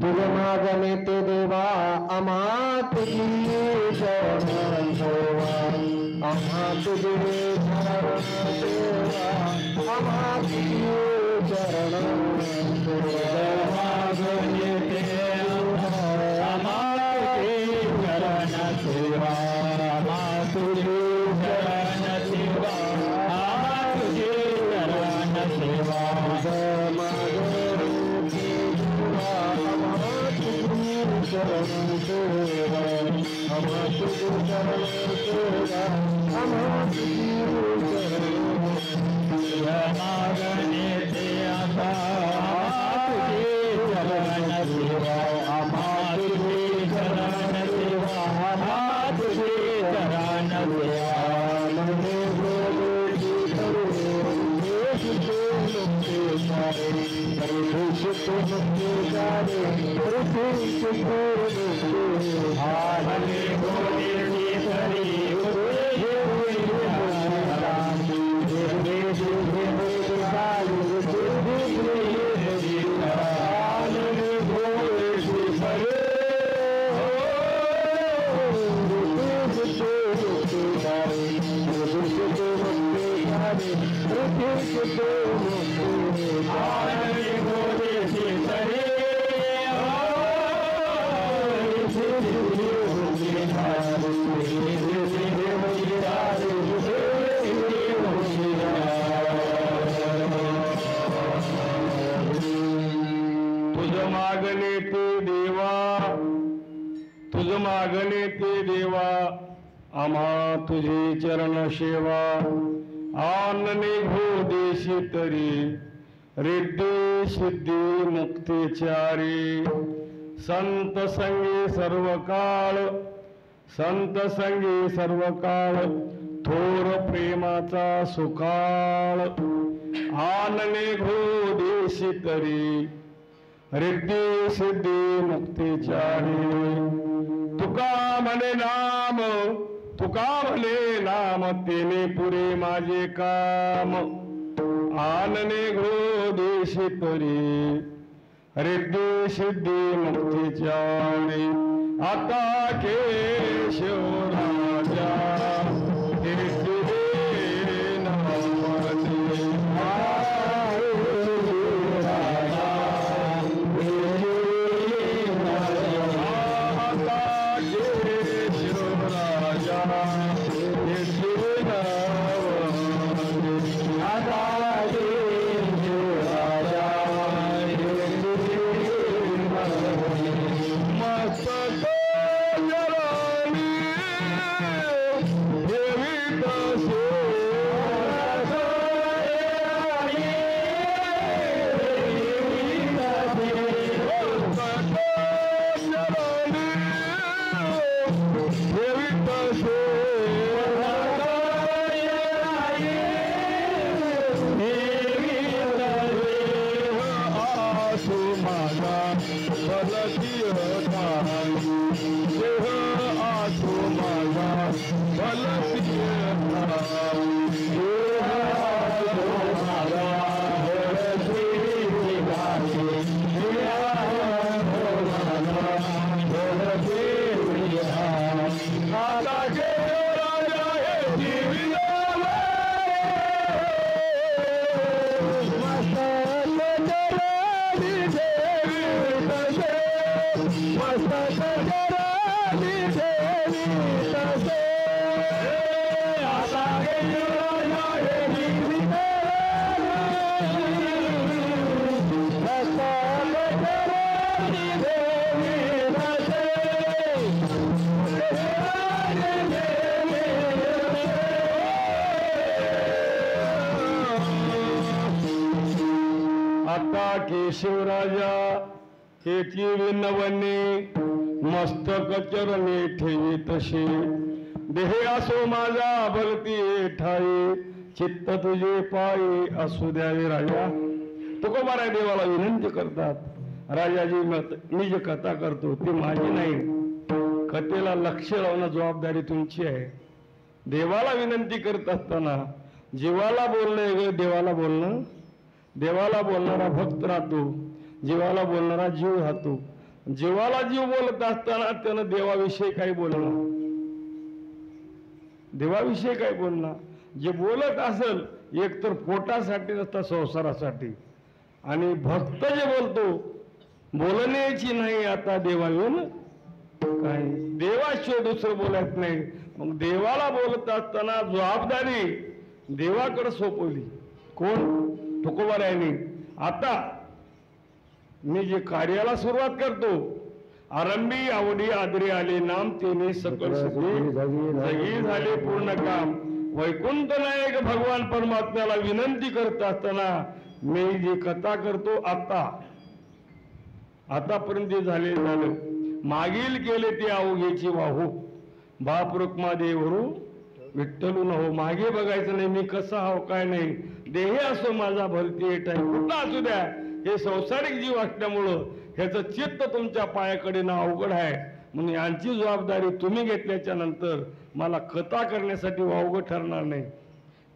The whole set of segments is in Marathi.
तुझ मागणे ते देवा आम्हा तुझी शरण देवा आम्हा तुझे शरण देवा आम्हा तुझी शरण मागणे ते आम्हा तुझी शरण देवा आम्हा तुझी शरण देवा आम्हा तुझी शरण देवा शरण देवा आम्हा तुझी शरण देवा आम्हा तुझी शरण मागणे ते आता तुझी शरण देवा आम्हा तुझी शरण देवा आम्हा तुझी शरण देवा मने बोले तुझ मागणे ते देवा आम्हा तुझी चरण सेवा आनने भो देशी तरी रिद्धी सिद्धी मुक्तीचारी संत संगी सर्व काळ थोर प्रेमाचा सुकाळ आनने भो देशी तरी रिद्धी सिद्धी मुक्तीचारी तुका म्हणे नाम तेने पुरे माझे काम आनने घो देशी तरी रिद्धी सिद्धी मुक्तीचारी आता केशव राजा केशवराजा हेची विनवणे मस्तक चरणी ठेवी तशी देह असो माझा भरती ठाई चित्त तुझे पायी असू द्यावे राजा तुकोबाराय देवाला विनंती करतात राजाजी मी जी कथा करतो ती माझी नाही कथेला लक्ष लावणं जबाबदारी तुमची आहे देवाला विनंती करत असताना जीवाला बोलणं देवाला बोलणारा भक्त राहतो जीवाला बोलणारा जीव राहतो जीवाला जीव बोलत असताना त्यानं देवाविषयी काही बोलणार, देवाविषयी काय बोलणार? जे बोलत असेल एकतर पोटासाठी नसता संसारासाठी. आणि भक्त जे बोलतो बोलण्याची नाही आता देवाविन काय, देवाशिवाय दुसरं बोलत नाही. मग देवाला बोलत असताना जबाबदारी देवाकडे सोपवली. कोण? तुकोबारायांनी. आता मी जे कार्याला सुरुवात करतो, आरंभी आवडी आदरी आले नाम तेने सकल सिद्धी जगी झाले पूर्ण काम. वैकुंठ नायक भगवान परमात्म्याला विनंती करत असताना मी जी कथा करतो आतापर्यंत जे झालं मागील केले ते अवघेची वाहू. बाप रुक्मा देवरू विठ्ठलू न हो. मागे बघायचं नाही मी कसा हो काय नाही. देहे असो माझा भरती एटाय कुठला असू द्या, हे संसारिक जीव असल्यामुळं ह्याचं चित्त तुमच्या पायाकडे ना अवघड आहे. म्हणून यांची जबाबदारी तुम्ही घेतल्याच्या नंतर मला कथा करण्यासाठी वावगं ठरणार नाही.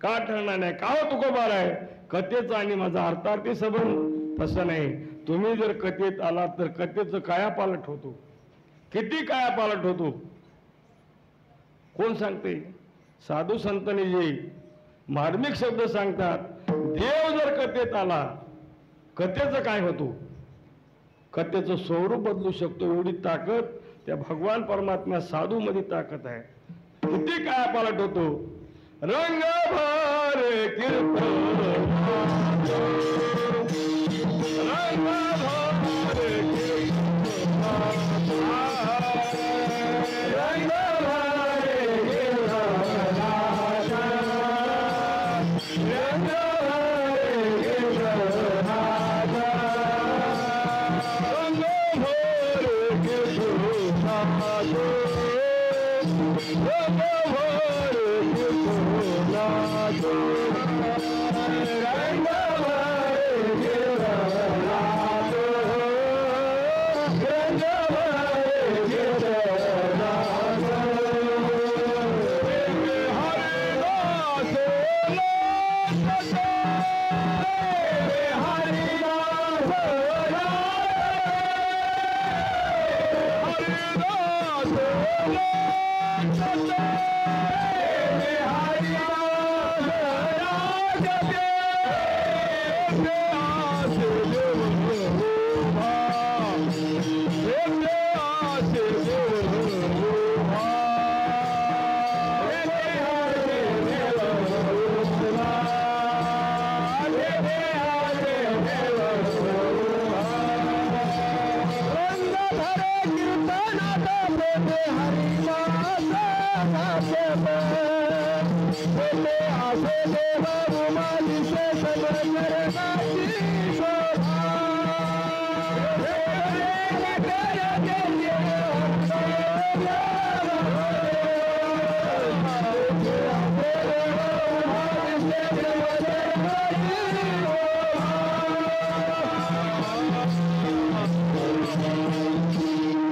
का ठरणार नाही? का हो तुकोबार आहे कथेचा आणि माझा अर्थार्थी संबंध तसं नाही. तुम्ही जर कथेत आलात तर कथेचं कायापालट होतो. किती कायापालट होतो कोण सांगते? साधू संतांनी जे मार्मिक शब्द सांगतात, देव जर कथेत आला कथेचं काय होतो? कथेचं स्वरूप बदलू शकतो. एवढी ताकद त्या भगवान परमात्म्या साधू मध्ये ताकद आहे. किती कायापालट होतो. रंग भर कीर्तन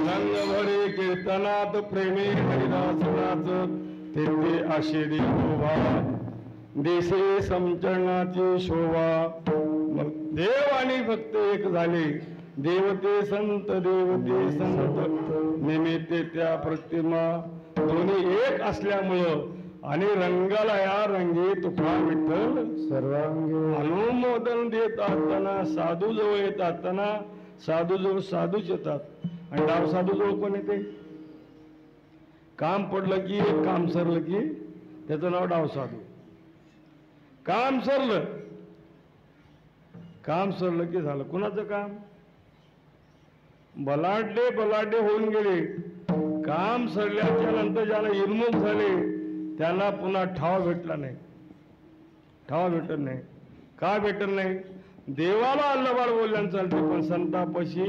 रंग भर कीर्तनात प्रेमी हरिदासनाच तेथे आशेरी शोभा देशे समचरणाची शोभा. मग देव आणि भक्त एक झाले. देवते संत निमित्ते त्या प्रतिमा दोन्ही एक असल्यामुळं आणि रंगाला या रंगी तुका विठ्ठल सर्वांगी. अनुमोदन देत असताना साधू जवळ येत असताना साधू जवळ साधूच येतात. आणि डाव साधू जवळ कोण येते? काम पडलं की एक काम सरलं की त्याचं नाव डाव साधू. काम सरलं की झालं. कुणाचं काम? बलाढ्य होऊन गेले. काम सरल्याच्या नंतर ज्याला इन्मुख झाले त्यांना पुन्हा ठाव भेटला नाही. ठाव भेटत नाही. का भेटत नाही? देवाला अल्लबाड बोलल्यानं चालते पण संतापाशी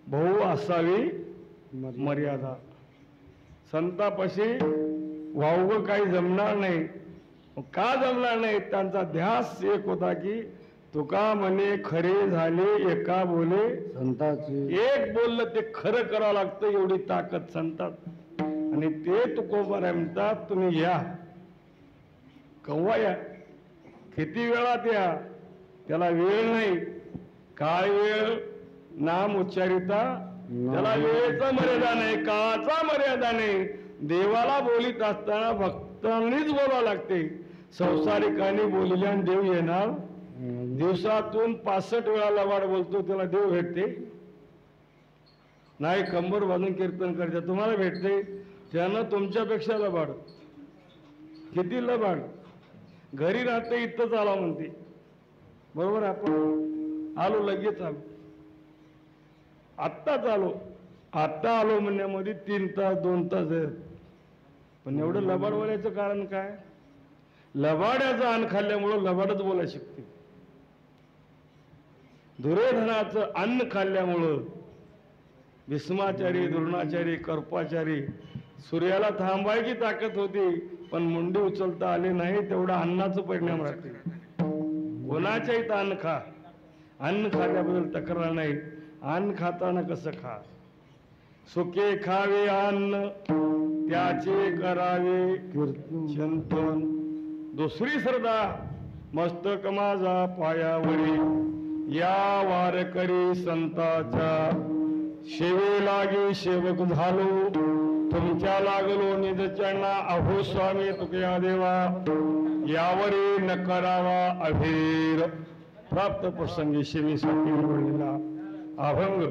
भाऊ असावी मर्यादा. संतापाशी वावग काही जमणार नाही. का जमणार नाही? त्यांचा ध्यास एक होता की तुका म्हणे खरे झाले एका बोले संताची. एक बोललं ते खरं करावं लागतं एवढी ताकद संतात. आणि ते तुकोबाराय म्हणतात तुम्ही या कव्हा या, किती वेळात या, त्याला वेळ नाही. काय वेळ? नाम उच्चारिता त्याला वेळेचा मर्यादा नाही, काळाचा मर्यादा नाही. देवाला बोलीत असताना भक्तांनीच बोलावं लागते. संसारिकांनी बोलल्याने देव येणार? दिवसातून 65 वेळा लबाड बोलतो त्याला देव भेटते नाही? कंबर बांधून कीर्तन करते तुम्हाला भेटते? त्यानं तुमच्यापेक्षा लबाड. किती लबाड? घरी राहते इथंच आला म्हणते, बरोबर? आपण आलो, लगेच आलो, आत्ताच आलो. आता आलो म्हणण्यामध्ये 3 तास 2 तास आहेत. पण एवढं लबाड बोलायचं कारण काय? लबाड्याचं अन्न खाल्ल्यामुळं लबाडच बोलायला शिकते. दुर्योधनाचं अन्न खाल्ल्यामुळं भीष्माचारी, द्रोणाचारी, कर्पाचारी सूर्याला थांबायची ताकद होती, पण मुंडी उचलता आले नाही. तेवढा अन्नाचं परिणाम राहते. कोणाच्याही इथं अन्न खा, अन्न खाल्ल्याबद्दल तक्रार नाही. अन्न खाताना कसं खा? सुखे खावे अन्न त्याचे करावे चिंतन. दुसरी श्रद्धा मस्तक माझा पायावरी, या वारकरी संताचा सेवे लागी सेवक झालो. तुमच्या लागलो निजचरणा, अहो स्वामी तुकया देवा, यावरी न करावा अभेर. प्राप्त प्रसंगी सेवेसाठी निवडलेला अभंग.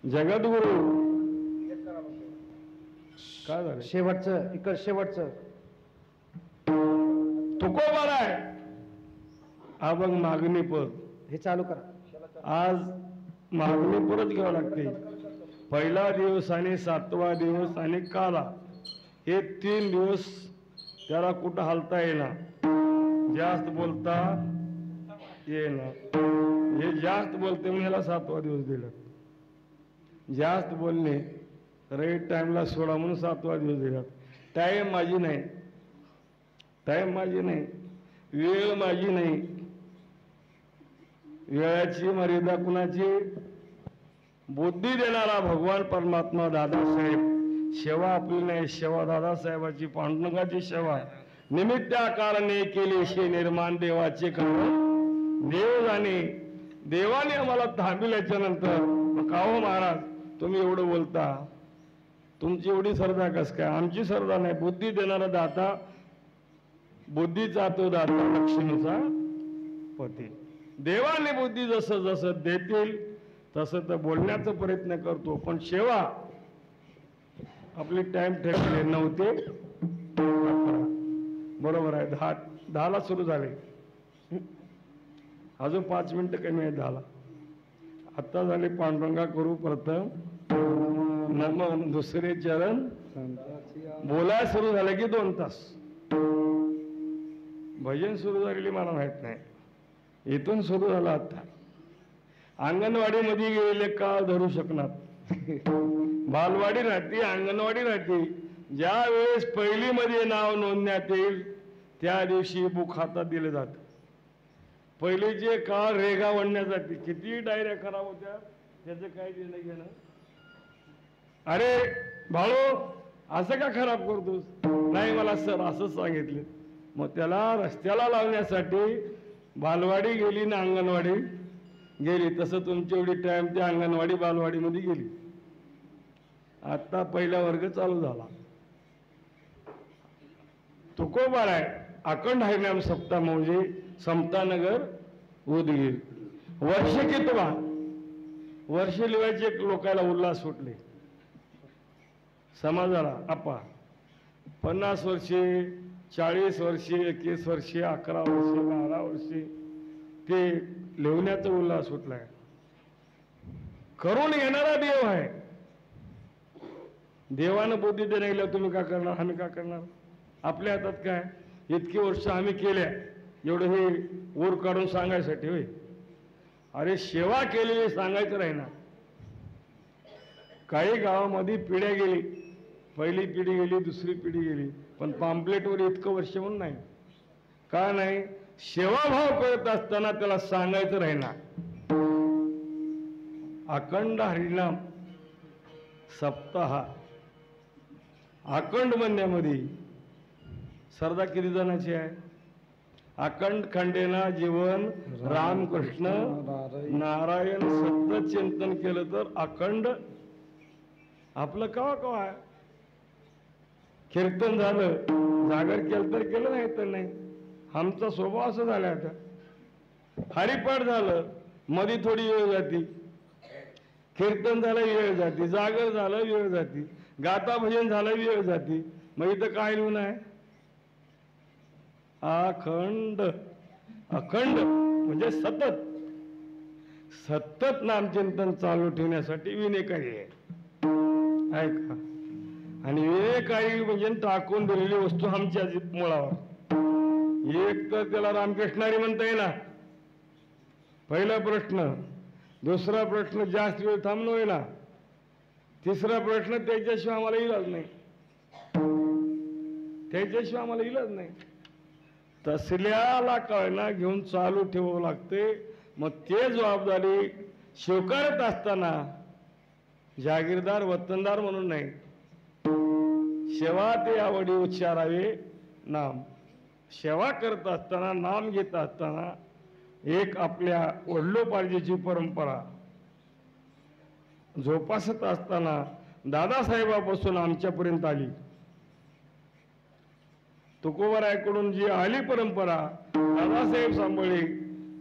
जगद्गुरु काय झालं? शेवटचं इकड शेवटचं तुकोबार आहे अभंग. मागणी पद हे चालू करा. आज मागणी परत घ्यावं लागते. पहिला दिवस आणि 7वा दिवस आणि काला, हे 3 दिवस त्याला कुठं हलता येणार, जास्त बोलता येणार. हे जास्त बोलते म्हणून ह्याला 7वा दिवस दिला. जास्त बोलणे राईट टाइमला सोडा म्हणून 7वा दिवस दिला. टाइम माझी नाही, टाइम माझी नाही, वेळ माझी नाही. वेळाची मर्यादा कुणाची? बुद्धी देणारा भगवान परमात्मा दादासाहेब. सेवा आपली नाही, सेवा दादासाहेबाची, पांडुरंगाची सेवा. निमित्ता कारणे केले शे निर्माण देवाचे कारण. देव जाणे, देवाने आम्हाला थांबिल्याच्या नंतर का हो महाराज तुम्ही एवढं बोलता, तुमची एवढी श्रद्धा कस काय? आमची श्रद्धा नाही. बुद्धी देणारा दाता, बुद्धीचा तो दाता लक्ष्मीचा पती. देवाने बुद्धी जसं जसं देतील तसं तर बोलण्याचा प्रयत्न करतो. पण सेवा आपली टाइम ठेवले 9 ते 11, बरोबर आहे. 10ला सुरू झाले, अजून 5 मिनिटं कमी आहे 10ला. आता झाले पांडुरंगा करू प्रथम नमन, दुसरे चरण. बोलायला सुरू झालं की 2 तास. भजन सुरू झालेली मला माहित नाही, इथून सुरू झालं. आता अंगणवाडीमध्ये गेलेले काळ धरू शकणार. बालवाडी राहते, अंगणवाडी राहते. ज्या वेळेस पहिलीमध्ये नाव नोंदण्यात येईल त्या दिवशी बुक हातात दिलं जातं. पहिलीचे काळ रेगा वडण्यासाठी किती डायऱ्या खराब होत्या, त्याचं काय देणं घेणं. अरे भाऊ असं का खराब करतोस? नाही मला सर असंच सांगितलं. मग त्याला रस्त्याला लावण्यासाठी बालवाडी गेली ना अंगणवाडी गेली. तसं तुमची एवढी टाइम त्या अंगणवाडी बालवाडीमध्ये गेली. आता पहिला वर्ग चालू झाला. तुकोबार आहे अखंड हरिनाम सप्ताह मौजे समतानगर उदगीर. वर्ष कितवा? वर्ष लिवायचे लोकांना उल्हास सुटले समाजाला. आपा 50 वर्षे, 40 वर्षे, 21 वर्षे, 11 वर्षे, 12 वर्षे ते लिहिण्याचा उल्हास सुटलाय. करून येणारा देव आहे. देवानं बुद्धी देण्याला तुम्ही का करणार, आम्ही का करणार? आपल्या हातात काय? इतकी वर्ष आम्ही केल्या, एवढं हे ऊर काढून सांगायसाठी होय? अरे सेवा केलेली सांगायचं राहीना. काही गावामध्ये पिढ्या गेली, पहिली पिढी गेली, दुसरी पिढी गेली, पण पॅम्पलेटवर इतकं वर्ष म्हणून नाही. का नाही? सेवाभाव करत असताना त्याला सांगायचं राहीना. अखंड हरिनाम सप्ताह अखंड म्हणण्यामध्ये श्रद्धा किती जणांची आहे? अखंड खंडेना जीवन रामकृष्ण नारायण सतत चिंतन केलं तर अखंड आपलं कवा कवा आहे. कीर्तन झालं जागर केलं तर केलं, नाही तर नाही. आमचा स्वभाव असं झाला. आता हरिपाठ झालं मध्ये थोडी वेळ जाती, कीर्तन झालं वेळ जाती, जागर झालं वेळ जाती, गाता भजन झालं वेळ जाती. मग इथं काय लिहून आहे? अखंड. अखंड म्हणजे सतत. सतत नामचिंतन चालू ठेवण्यासाठी विनेकारी आहे का. आणि विनेकारी म्हणजे टाकून दिलेली वस्तू आमच्या मुळावर. एक तर त्याला रामकृष्णारी म्हणता येईना, पहिला प्रश्न. दुसरा प्रश्न जास्त वेळ थांबणं होईना. तिसरा प्रश्न त्याच्याशिवाय आम्हाला इलाज नाही. त्याच्याशिवाय आम्हाला इलाज नाही. तसल्याला कळना घेऊन चालू ठेवावं लागते. मग ते जबाबदारी स्वीकारत असताना जागीरदार वतनदार म्हणून नाही, सेवा ते आवडी उच्चारावे नाम. सेवा करत असताना, नाम घेत असताना एक आपल्या वडिलोपार्जीची परंपरा जोपासत असताना दादासाहेबापासून आमच्यापर्यंत आली. तुकोबारायकडून जी आली परंपरा, दादासाहेब सांभाळे,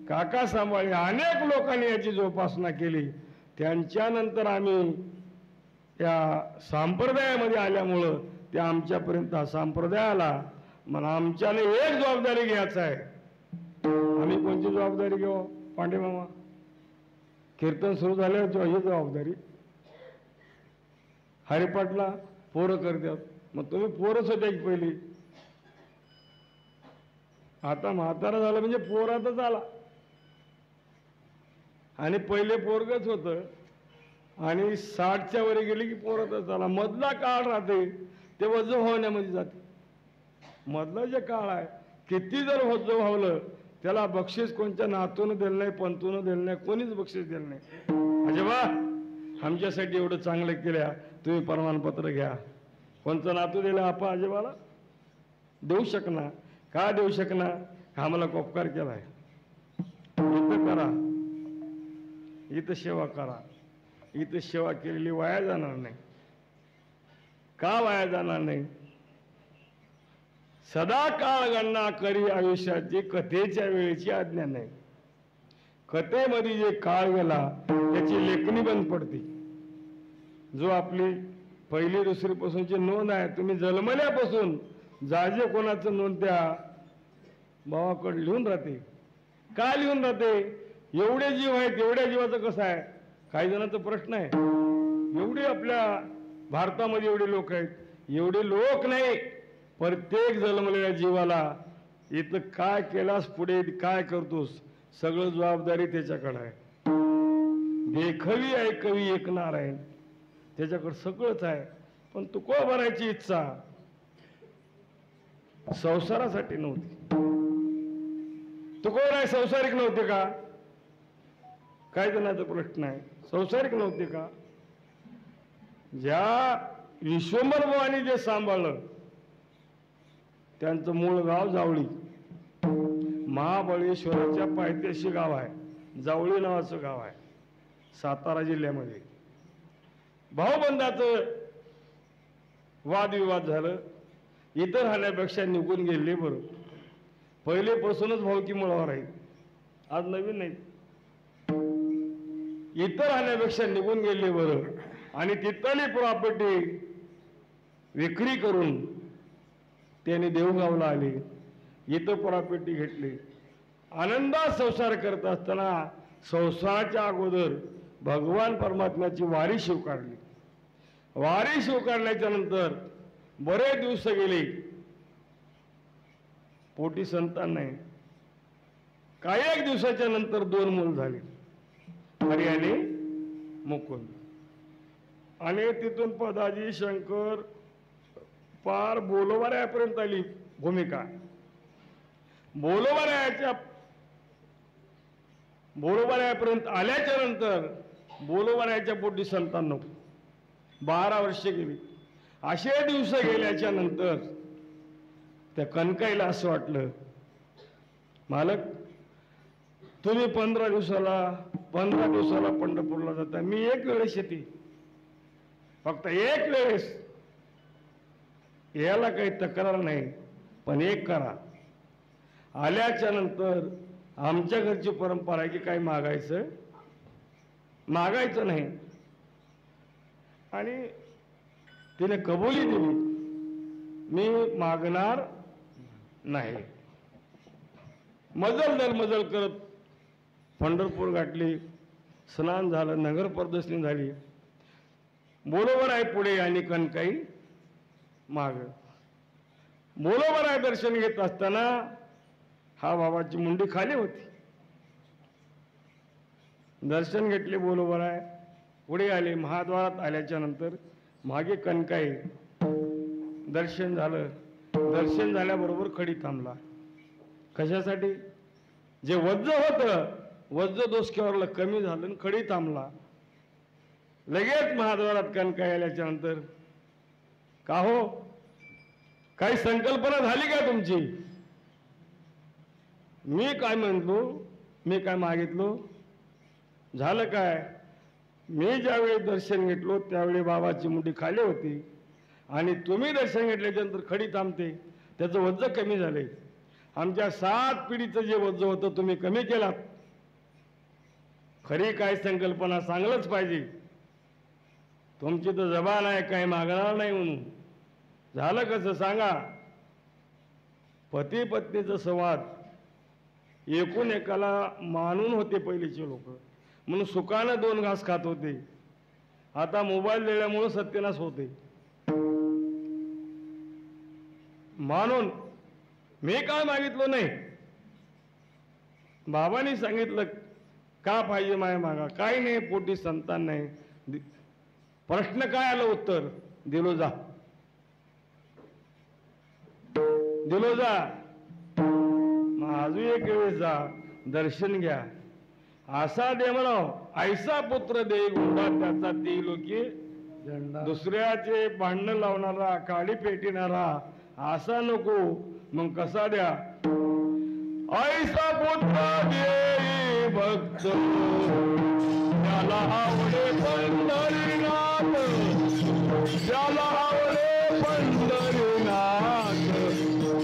काका सांभाळे, अनेक लोकांनी याची जोपासना केली. त्यांच्यानंतर आम्ही या संप्रदायामध्ये आल्यामुळं ते आमच्यापर्यंत हा संप्रदाय आला. मग आमच्याने एक जबाबदारी घ्यायचं आहे. आम्ही कोणती जबाबदारी घेऊ पांडे मामा? कीर्तन सुरू झाल्यावर ही जबाबदारी हरिपाठला पोरं करतात. मग तुम्ही पोरच होत्या की पहिली. आता म्हातारा झाला म्हणजे पोरातच आला. आणि पहिले पोरगच होतं आणि 60च्या वर गेली की पोरातच आला. मधला काळ राहते ते वजन होण्यामध्ये जाते. मधला जे काळ आहे, किती जर वजन व्हावलं त्याला बक्षीस कोणत्या नातून दिलं नाही, पंतून दिलं नाही, कोणीच बक्षीस दिलं नाही. अजबा आमच्यासाठी एवढं चांगलं केल्या, तुम्ही प्रमाणपत्र घ्या. कोणतं नातू दिलं आपा आजोबाला? देऊ शकणार का? देऊ शकणार? आम्हाला उपकार केलाय. इथं करा, इथं सेवा करा. इथं सेवा केलेली वाया जाणार नाही. का वाया जाणार नाही? सदा काळ गणना करी आयुष्याची कथेच्या वेळेची आज्ञा नाही. कथेमध्ये जे काळ गेला त्याची लेखणी बंद पडते. जो आपली पहिली दुसरी पासूनची नोंद आहे, तुम्ही जन्मल्यापासून जाजे कोणाचं नोंद त्या भावाकडे लिहून राहते. का लिहून राहते? एवढे जीव आहेत, एवढ्या जीवाचं कसं आहे? काही जणांचा प्रश्न आहे, एवढे आपल्या भारतामध्ये एवढे लोक आहेत. एवढे लोक नाही, प्रत्येक जन्मलेल्या जीवाला इथं काय केलास, पुढे काय करतोस, सगळं जबाबदारी त्याच्याकडे आहे. देखवी ऐकवी एक नारायण, त्याच्याकडे सगळंच आहे. पण तुकोबा भरायची इच्छा संसारासाठी नव्हती. तुकोबराय संसारिक नव्हते का? काय जणांचा प्रश्न आहे, संसारिक नव्हते का? ज्या विश्वंभर बुवांनी जे सांभाळलं त्यांचं मूळ गाव जावळी, महाबळेश्वराच्या पायथ्याशी गाव आहे. जावळी नावाचं गाव आहे सातारा जिल्ह्यामध्ये. भाऊबंधाचं वादविवाद झालं. इतर राहण्यापेक्षा निघून गेले बरं. पहिलेपासूनच भावकी मुळावर आहे, आज नवीन नाही. इतर राहण्यापेक्षा निघून गेले बरं. आणि तिथली प्रॉपर्टी विक्री करून त्याने देवगावला आले. इथं प्रॉपर्टी घेतली. आनंदात संसार करत असताना संसाराच्या अगोदर भगवान परमात्म्याची वारी स्वीकारली. वारी स्वीकारल्याच्या नंतर बरेच दिवस गेले, पोटी संतान नाही. काही एक दिवसाच्या नंतर 2 मुलं झाली, हरी आणि मुकुंद. आणि तिथून पदाजी शंकर पार बोलोबाऱ्यापर्यंत आली भूमिका. बोलोबाऱ्यापर्यंत आल्याच्या नंतर बोलोबाऱ्याच्या पोटी संतान नको. 12 वर्षे गेली. असे दिवस गेल्याच्या नंतर त्या कनकाईला असं वाटलं मालक तुम्ही 15 दिवसाला पंढरपूरला जाता, मी एक वेळेस येते, फक्त एक वेळेस. याला काही तक्रार नाही, पण एक करा, आल्याच्या नंतर आमच्या घरची परंपरा आहे की काही मागायचं नाही. आणि तिने कबुली दिली, मी मागणार नाही. मजल करत पंढरपूर गाठली, स्नान झालं, नगर प्रदक्षिणी झाली. बरोबर आहे पुढे आणि कणकाई माग. बरोबर आहे दर्शन घेत असताना हा बाबाची मुंडी खाली होती. दर्शन घेतले, बरोबर आहे, पुढे आले. महाद्वारात आल्याच्या नंतर मागे कणकाई. दर्शन झालं. दर्शन झाल्याबरोबर खडी थांबला. कशासाठी? जे वज्ज होतं, वज्ज डोसक्यावरलं कमी झालं आणि खडी थांबला. लगेच महाद्वारात कणकाई आल्याच्या नंतर, का हो, काही संकल्पना झाली का तुमची? मी काय म्हणलो, मी काय मागितलो, झालं काय? मी ज्यावेळी दर्शन घेतलो त्यावेळी बाबाची मुंडी खाली होती आणि तुम्ही दर्शन घेतल्याच्यानंतर खडी थांबते, त्याचं वज्ज कमी झालंय. आमच्या 7 पिढीचं जे वज्ज होतं तुम्ही कमी केलात. खरी काय संकल्पना सांगलंच पाहिजे. तुमची तर जबान आहे, काही मागणार नाही म्हणून. झालं कसं सांगा? पती पत्नीचा संवाद एकूण एकाला मानून होते पहिलीचे लोक, म्हणून सुखानं 2 घास खात होते. आता मोबाईल दिल्यामुळे सत्यानाश होते. मानून मी काय मागितलं नाही, बाबांनी सांगितलं का पाहिजे माय मागा. काही नाही, पोटी संतान नाही. प्रश्न काय आलं, उत्तर दिलो जा. मग अजून एक वेळेस जा, दर्शन घ्या. असा दे म्हणाव, ऐसा पुत्र दे गुंडा त्याचा ती लोकी झेंडा. दुसऱ्याचे भांडण लावणारा, काळी पेटिणारा असा नको. मग कसा द्या? ऐसा पुत्र दे भक्त त्याला आवडे पंढरीनाथ, त्याला आवडे पंढरीनाथ,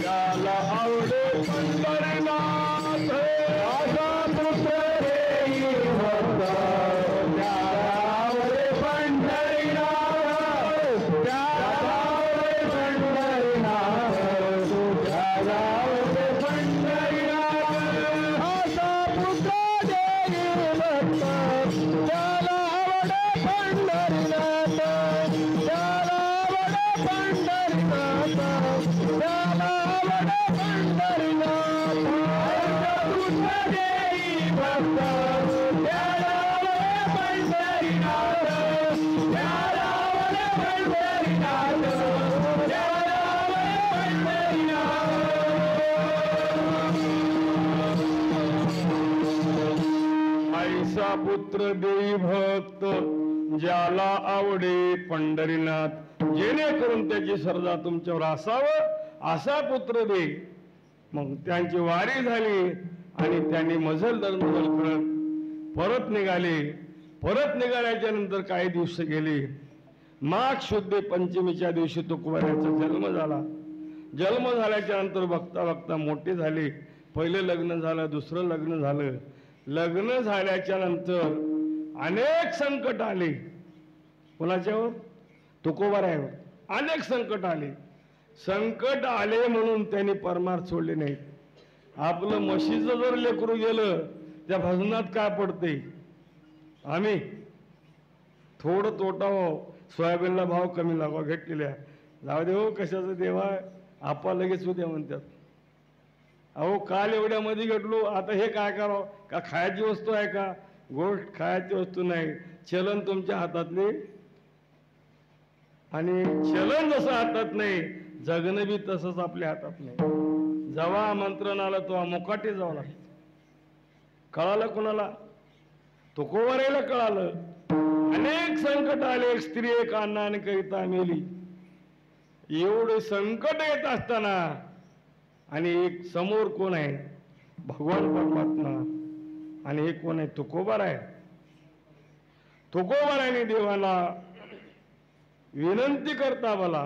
त्याला आवडे पंढरीनाथ. असा पुत्र दे भक्त त्याला आवडे पंढरीनाथ, त्याला आवडे पंढरीनाथ, त्याला आवडे पंढरीनाथ. असा पुत्र दे भक्त त्याला आवडे पंढरीनाथ, त्याला आवडे पंढरीनाथ, त्याला आवडे पंढरीनाथ. असा पुत्र दे भक्त त्याला आवडे पंढरीनाथ, त्याला आवडे पंढरीनाथ, त्याला आवडे पंढरीनाथ. ऐसा पुत्र देई भक्त ज्याला आवडे पंढरीनाथ. जेणेकरून त्याची श्रद्धा तुमच्यावर असावं असा पुत्र दे. मग त्यांची वारी झाली आणि त्यांनी मजल करत परत निघाले. परत निघाल्याच्या नंतर काही दिवस गेले. माघ शुद्ध पंचमीच्या दिवशी तुकोबाराचा जन्म झाला. जन्म झाल्याच्या नंतर बघता बघता मोठे झाले. पहिले लग्न झालं, दुसरं लग्न झालं. लग्न झाल्याच्या नंतर अनेक संकट आले. कोणाच्यावर? तुकोबारावर अनेक संकट आले. संकट आले म्हणून त्यांनी परमार्थ सोडले नाहीत. आपलं म्हशीचं जर लेकरू गेलं त्या भजनात काय पडते? आम्ही थोडं तोटा हो, सोयाबीनला भाव कमी लावा घेतलेल्या, जाऊ दे हो, कशाचं देवा आपा लगेच उद्या म्हणतात. अहो काल एवढ्यामध्ये घेतलो, आता हे काय करावं? का खायची वस्तू आहे का? गोष्ट खायची वस्तू नाही. चलन तुमच्या हातातले आणि चलन जसं हातात नाही, जगणं बी तसंच आपल्या हातात नाही. जेव्हा आमंत्रण आलं तेव्हा मुकाटे जावं लागतं. कळालं कोणाला? तुकोबाराला कळालं. अनेक संकट आले. एक स्त्री एक अन्नाने करिता मेली. एवढे संकट येत असताना आणि एक समोर कोण आहे? भगवान परमात्मा आणि हे कोण आहे? तुकोबाराय. तुकोबारायने देवाला विनंती करता बोला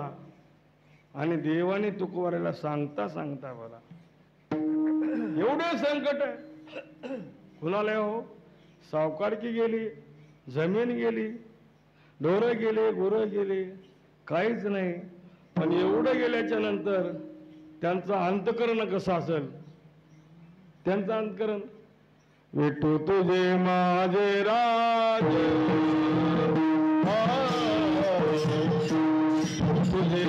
आणि देवाने तुकोबारायला सांगता सांगता बोला एवढे संकट आहे कुणाला हो? सावकारकी गेली, जमीन गेली, ढोरं गेले, गुरं गेले, काहीच नाही. पण एवढं गेल्याच्या नंतर त्यांचं अंतकरण कसं असेल? त्यांचं अंतकरण विठू तुझे माझे राजे, तुझे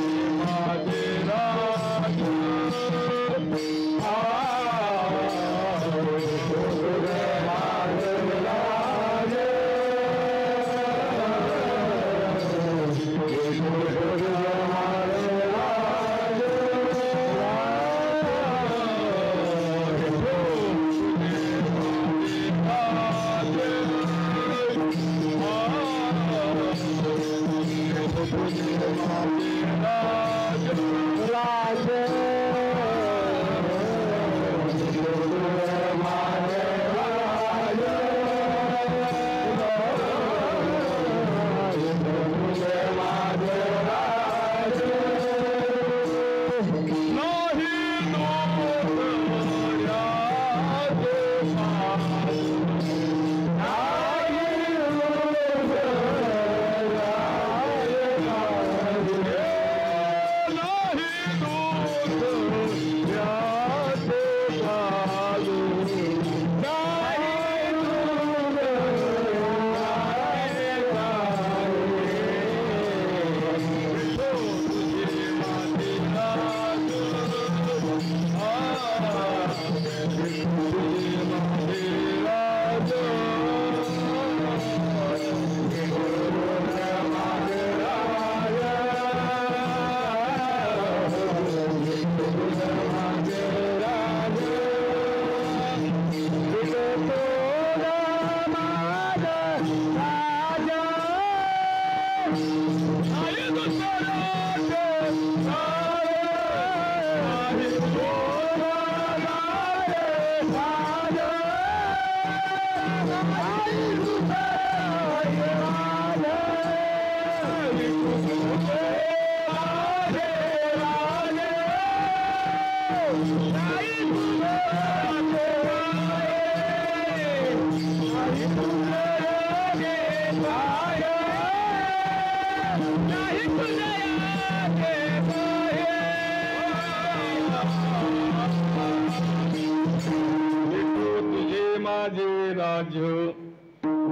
माझे राजे,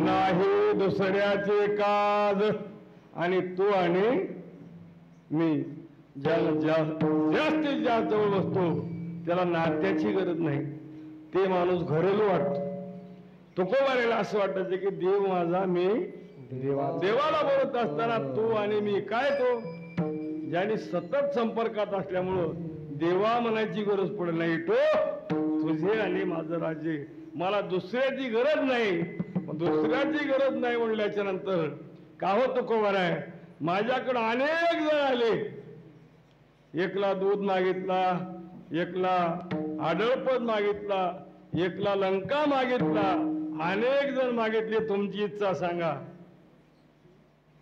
नाही दुसऱ्याचे काज. आणि तू आणि मी ज्याला जास्तीत जास्त जवळ बसतो त्याला नात्याची गरज नाही. ते माणूस घरेलू वाटतो. तुकोबारायला असं वाटायचं की देव माझा, मी देवाला बोलत असताना तू आणि मी काय तो ज्याने सतत संपर्कात असल्यामुळं देवा म्हणायची गरज पडत नाही. तो तुझे आणि माझं राज्य, मला दुसऱ्याची गरज नाही. दुसऱ्याची गरज नाही म्हणल्याच्या नंतर का हो तुकोबाराय, माझ्याकडे अनेक जण आले. एकला दूध मागितला, एकला आढळपद मागितला, एकला लंका मागितला, अनेक जण मागितले. तुमची इच्छा सांगा,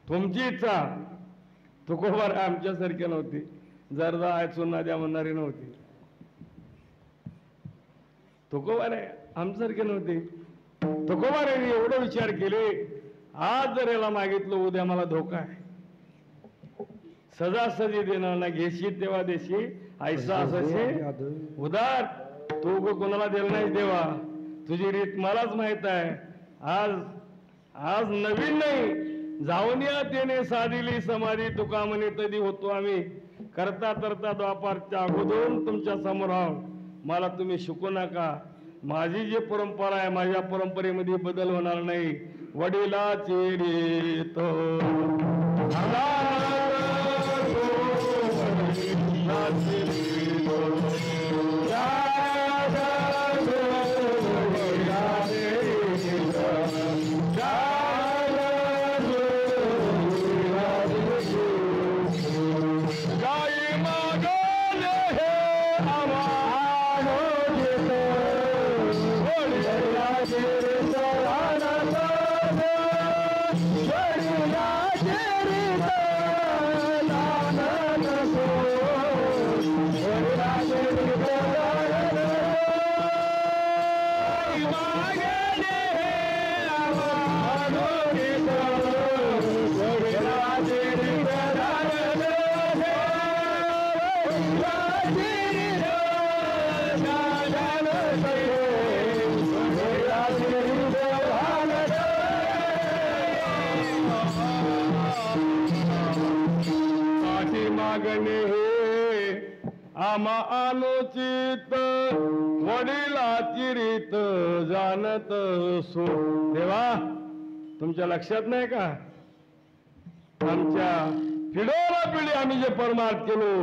तुमची इच्छा. तुकोबाराय आमच्यासारख्या नव्हती, जरदा आहे चुना द्या म्हणणारी नव्हती. तुकोबाराय आमच्यासारखे नव्हते. तुकोबारायने एवढं विचार केले, आज जर याला मागितलं उद्या मला धोका आहे. सजासजी देणार ना, घेशी तेव्हा देशी ऐसा असशी उदार. तू कोणाला दिला नाही देवा, तुझी रीत मलाच माहित आहे. आज नवीन नाही, जाऊनिया त्याने साधिली समाधी. तुका म्हणे तरी होतो आम्ही, करता करता द्वापारच्या अगोदर तुमच्या समोर आहोत. मला तुम्ही शिकू नका. माझी जी परंपरा आहे, माझ्या परंपरेमध्ये बदल होणार नाही. वडिलाचे रीत मागणे हे आम्हा अनुचित वडिलाची रीत जाणत सो. देवा तुमच्या लक्षात नाही का आमच्या पिढी आम्ही जे परमार्थ केलो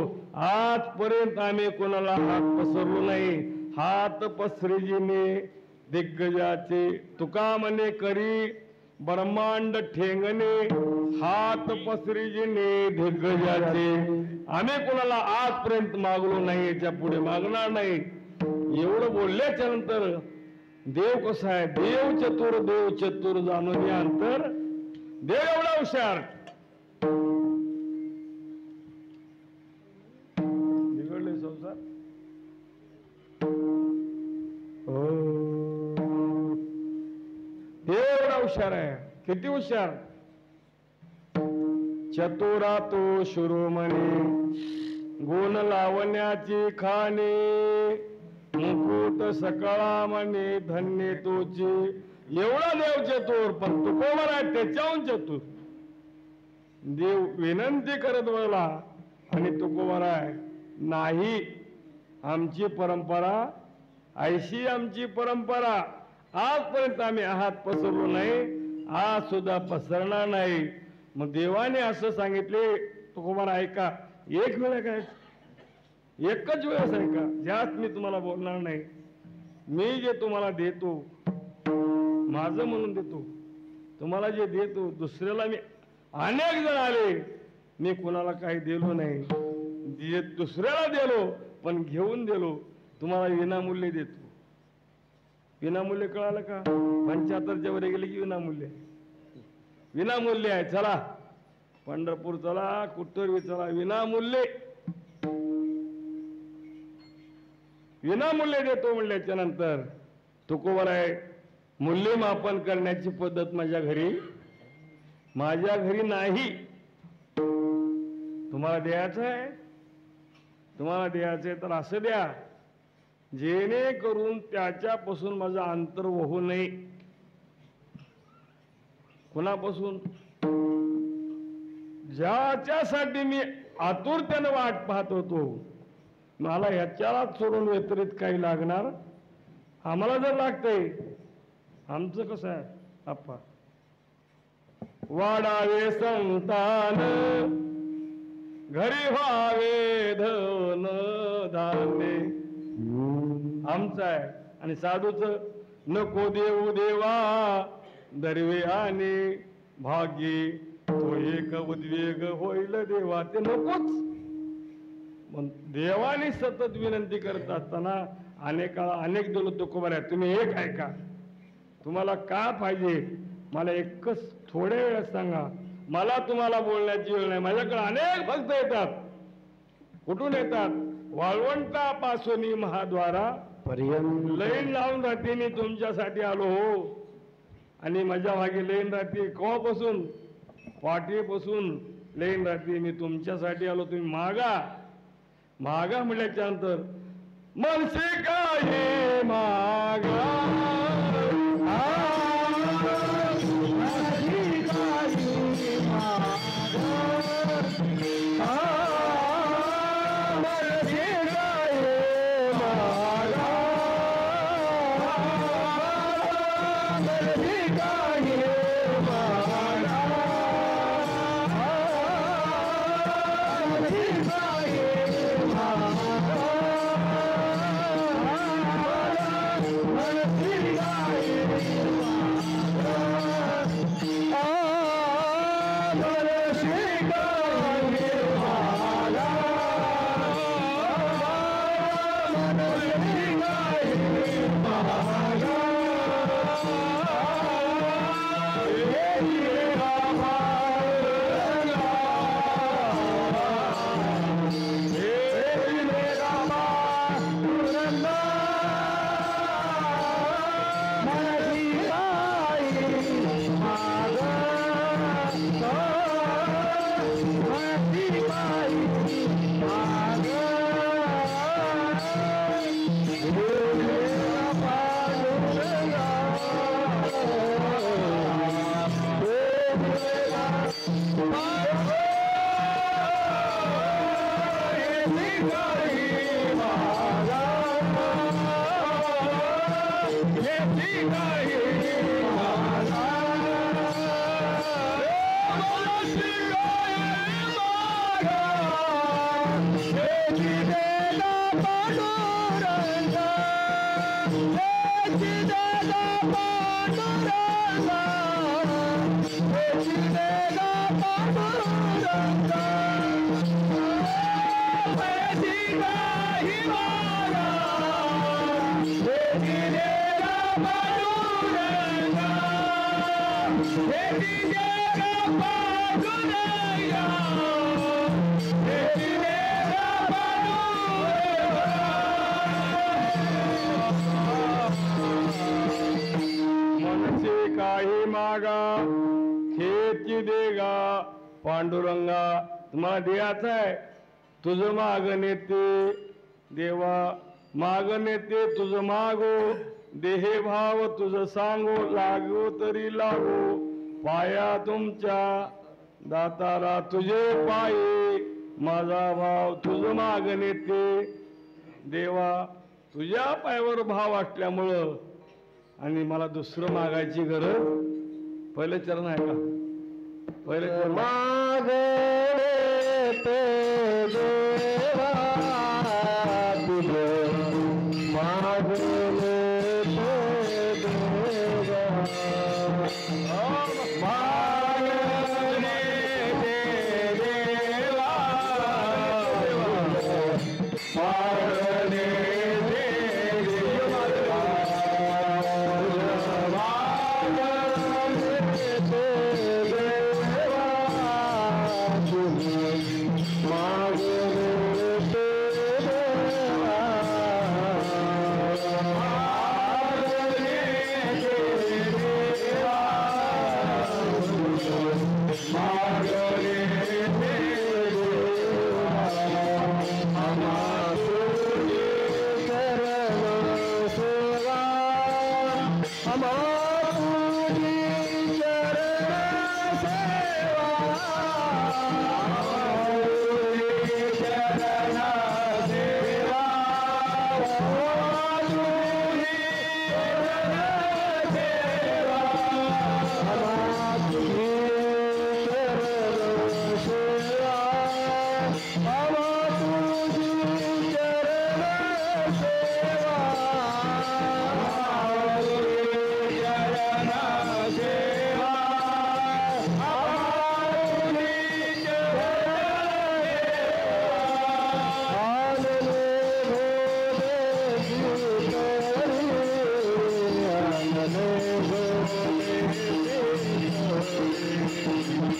आजपर्यंत आम्ही कोणाला हात पसरलो नाही. हात पसरीजीने दिग्गजाचे तुका म्हणे करी ब्रह्मांड ठेंगणे. हात पसरीजीने दिग्गजाचे आम्ही कोणाला आजपर्यंत मागलो नाही याच्या पुढे मागणार नाही. एवढं बोलल्याच्या नंतर देव कसा आहे देव चतुर जाणून या अंतर. देव एवढा हुशार. बिघडले संसार देव एवढा हुशार आहे. किती हुशार. चतुरा तो शिरोमणी गुण लावण्याची खाणे मुकुट सकळा म्हणे धन्य तोची. एवढा देव चतुर पण तुकोबर आहे त्याच्याहून चतुर. देव विनंती करत बसला आणि तुकोबर आहे नाही आमची परंपरा ऐशी आमची परंपरा आजपर्यंत आम्ही हात पसरलो नाही आज सुद्धा पसरणार नाही. मग देवाने असं सांगितले तुकोबर ऐका एक वेळ काय एकच वेळेस ऐका ज्यात मी तुम्हाला बोलणार नाही. मी जे तुम्हाला देतो माझं म्हणून देतो. तुम्हाला जे देतो दुसऱ्याला मी अनेक जण आले मी कुणाला काही दिलो नाही. दुसऱ्याला दिलो पण घेऊन दिलो. तुम्हाला विनामूल्य देतो. विनामूल्य कळालं का. 75च्या वर गेले की विनामूल्य आहे. चला पंढरपूर चला कुठतरी चला विनामूल्य देतो म्हणल्याच्या नंतर तुकोबर आहे मूल्यमापन करण्याची पद्धत माझ्या घरी नाही. तुम्हाला द्यायचं आहे तर असं द्या जेणेकरून त्याच्यापासून माझं अंतर वाहू नये. कुणापासून ज्याच्यासाठी मी आतुरतेने वाट पाहत होतो मला ह्याच्याला सोडून व्यतिरिक्त काही लागणार. आम्हाला जर लागतंय आमचं कसं आहे आप्पा वाढावे संतान घरी व्हावे धन धान्य आमचं आहे. आणि साधूच नको देऊ देवा दरवे आणि भाग्ये तो एक उद्वेग होईल देवा ते नकोच. देवाने सतत विनंती करत असताना अनेक दिलो तुकोबर आहे. तुम्ही एक ऐका तुम्हाला का पाहिजे मला एकच थोड्या वेळात सांगा. मला तुम्हाला बोलण्याची वेळ नाही. माझ्याकडे अनेक भक्त येतात. कुठून येतात वाळवंटापासून महाद्वारा पर्यंत लईन लावून राहते. मी तुमच्यासाठी आलो हो आणि माझ्या मागे लईन राहते. केव्हापासून पाठीपासून लईन राहते. मी तुमच्यासाठी आलो. तुम्ही मागा म्हटल्याच्या नंतर मनसे काय मागा मनसे काही मागा खेची देगा पांडुरंगा. तुम्हाला द्यायचं आहे तुझं माग नेते देवा, माग नेते तुझं मागो, देहे भाव तुझं सांगो, लागो तरी लागो पाया तुमच्या दातारा तुझे पाये, माझा भाव तुझं माग नेते देवा. तुझ्या पायावर भाव असल्यामुळं आणि मला दुसरं मागायची गरज. पहिलं चरण आहे का? पहिलं चरण मागणे ते देवा तुझं मागणे ते देवा. मागणे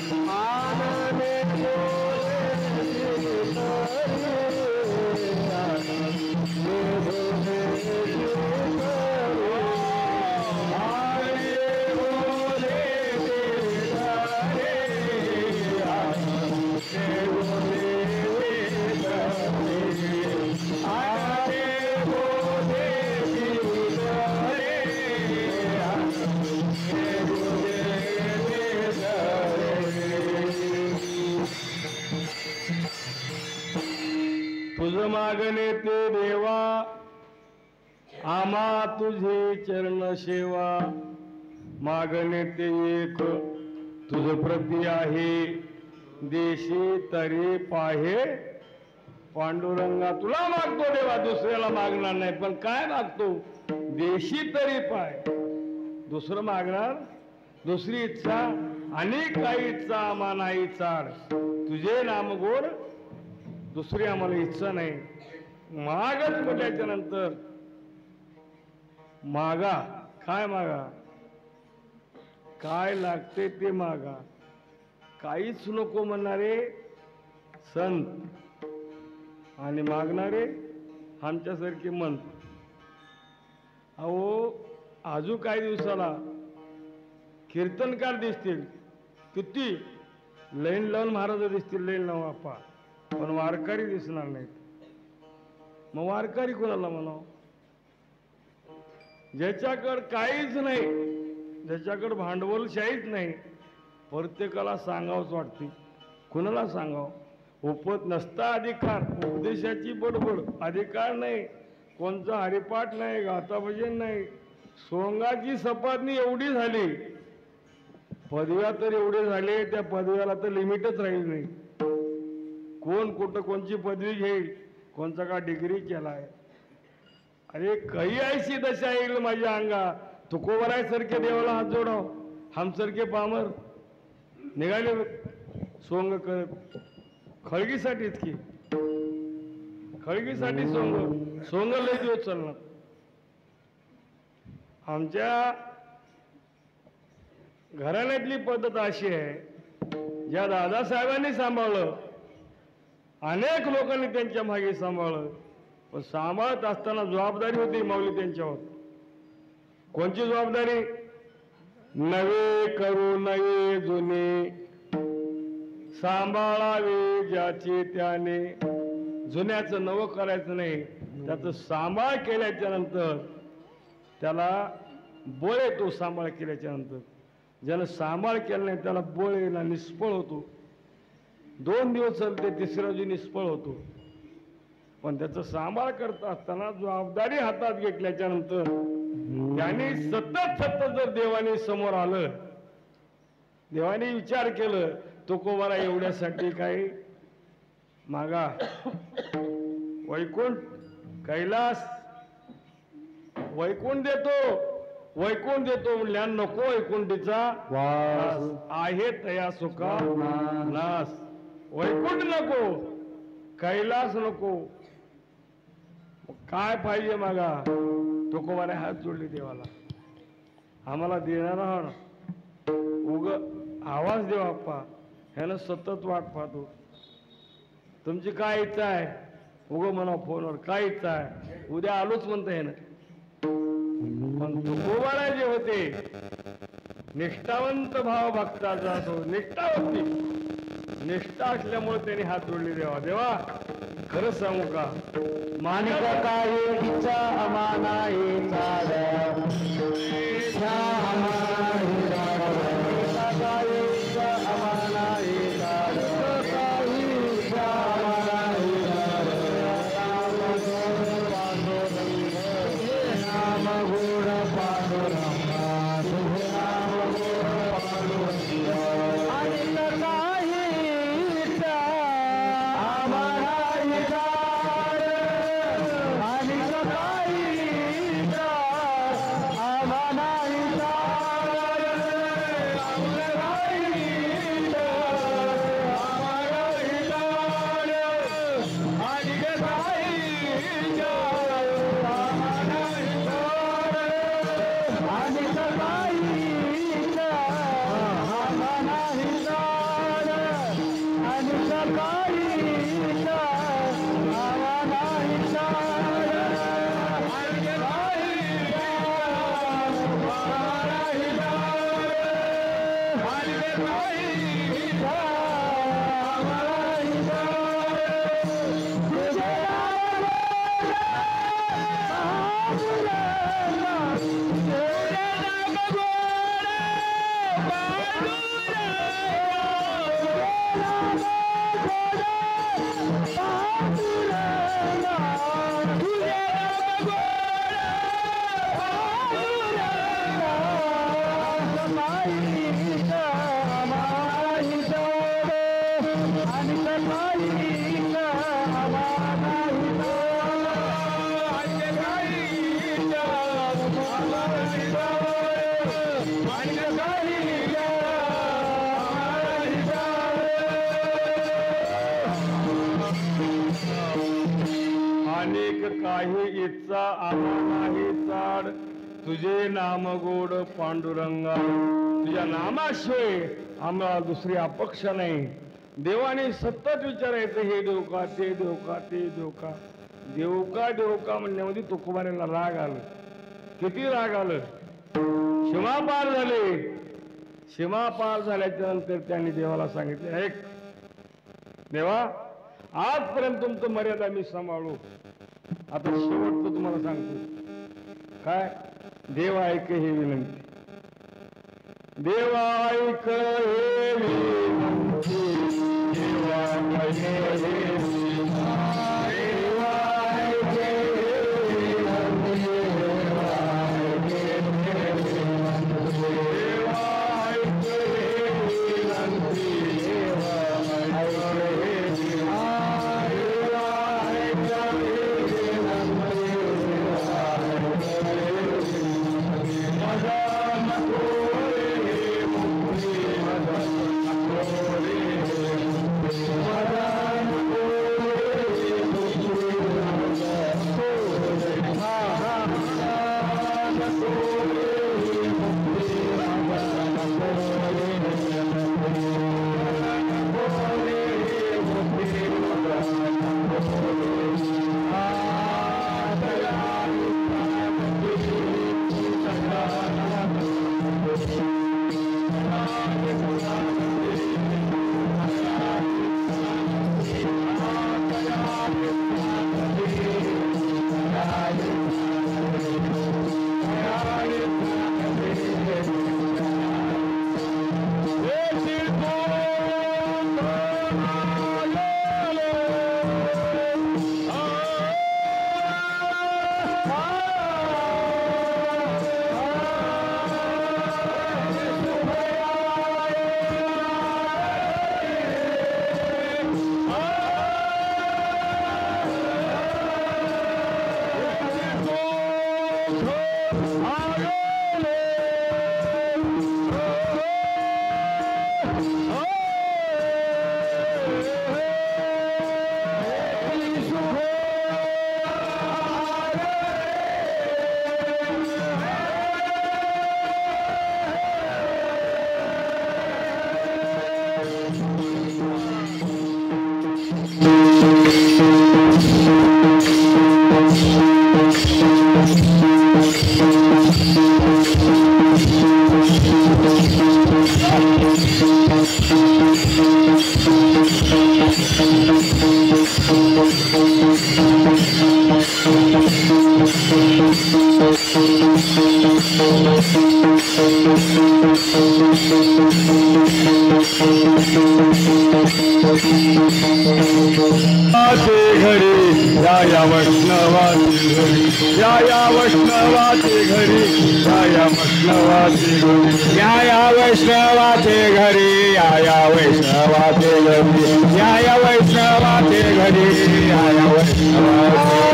ते देवा, मागणे तुझ मागणे ते देवा, आम्हा तुझे चरण सेवा. मागणे ते एक तुझ प्रती आहे, देशी तरी पाहे पांडुरंगा. तुला मागतो देवा, दुसऱ्याला मागणार नाही. पण काय मागतो? देशी तरी पाय. दुसरं मागणार, दुसरी इच्छा अनेक काही इच्छा आम्हा नाही चाड. तुझे नाम गोड, दुसरी आम्हाला इच्छा नाही. मागच म्हटल्याच्या नंतर मागा. काय मागा? काय लागते ते मागा. काहीच नको म्हणणारे संत आणि मागणारे आमच्यासारखे मन. अहो आजू काही दिवसाला कीर्तनकार दिसतील, किती लैन लावून महाराज दिसतील, लैन लावून आपा, पण वारकरी दिसणार नाहीत. मग वारकरी कोणाला म्हणावं? ज्याच्याकडं काहीच नाही, ज्याच्याकडं भांडवलशाहीच नाही, प्रत्येकाला सांगावंच वाटते. कुणाला सांगावं? उपत नसता अधिकार, उपदेशाची बडबड, अधिकार नाही, कोणचा हरिपाठ नाही, गाथा भजन नाही, सोंगाची सपाटणी एवढी झाली पदव्या तर एवढे झाले, त्या पदव्याला तर लिमिटच राहील नाही. कोण कुठं कोणची पदवी घेईल, कोणचा का डिग्री केलाय. अरे काही ऐशी दशा येईल माझ्या अंगा, तुकोबरायसारखे देवाला हात जोडाव, हमसारखे पामर निघाले सोंग करत. खळगीसाठीच की, खळगीसाठी सोंग लय दिवस चालणार. आमच्या घराण्यातली पद्धत अशी आहे, ज्या दादासाहेबांनी सांभाळलं, अनेक लोकांनी त्यांच्या मागे सांभाळलं, पण सांभाळत असताना जबाबदारी होती माऊली त्यांच्यावर. कोणची जबाबदारी? नवे करू नये जुने, सांभाळावे ज्याचे त्याने. जुन्याचं नवं करायचं नाही, त्याचं सांभाळ केल्याच्या नंतर त्याला बळ येतो. सांभाळ केल्याच्या नंतर ज्याला सांभाळ केला नाही त्याला बळ येला, निष्फळ होतो. 2 दिवस चालते, तिसऱ्या दिवशी निष्फळ होतो. पण त्याचं सांभाळ करत असताना जबाबदारी हातात घेतल्याच्या नंतर त्याने सतत जर देवाने समोर आलं, देवाने विचार केलं, तुकोबाला एवढ्यासाठी काय मागा, वैकुंठ कैलास वैकुंठ देतो, वैकुंठ देतो म्हणल्या नको वैकुंठीचा वास, आहे तया सुखा नास. वैकुंठ नको, कैलास नको, काय पाहिजे मागा. तुकोबाने हात जोडले देवाला, आम्हाला देणारा हा उग आवाज देवा अप्पा, ह्यानं सतत वाट पाहतो. तुमची काय इच्छा आहे? उग म्हणा फोनवर काय इच्छा आहे, उद्या आलोच म्हणता ह्यानं. पण तुकोबाला जे होते निष्ठावंत भाव भक्ताचा, तो निष्ठा होती. निष्ठा असल्यामुळे त्यांनी हात जोडले देवा. देवा खरंच सांगू का, मानिक काही इच्छा अमाना अनेक काही इच्छा आम्हालाही चाड, तुझे नाम गोड पांडुरंगा. तुझ्या नामाशिवाय आम्हाला दुसरी अपेक्षा नाही. देवाने सतत विचारायचं, हे देऊ का, ते देऊ का, ते देऊ का, देऊ का देऊ का म्हणण्यामध्ये तुकोबाऱ्याला राग आलं. किती राग आलं. सीमा पार झाले. सीमा पार झाल्याच्या नंतर त्यांनी देवाला सांगितले, ऐक देवा, आजपर्यंत तुमचं मर्यादा मी सांभाळू, आता शेवटचं तुम्हाला सांगतो. काय? देव ऐक हे विनंती, देवा ऐक हे विनंती, देवा ऐक हे विनंती, देवा ऐक हे विनंती, देवा ऐक हे विनंती, देवा ऐक हे घरी या वैष्णवाचे घरी या वैष्णवाचे घरी या वैष्णवाचे घरी या वैष्णवाचे घरी या वैष्णवाचे घरी या वैष्णवाचे घरी या वैष्णवाचे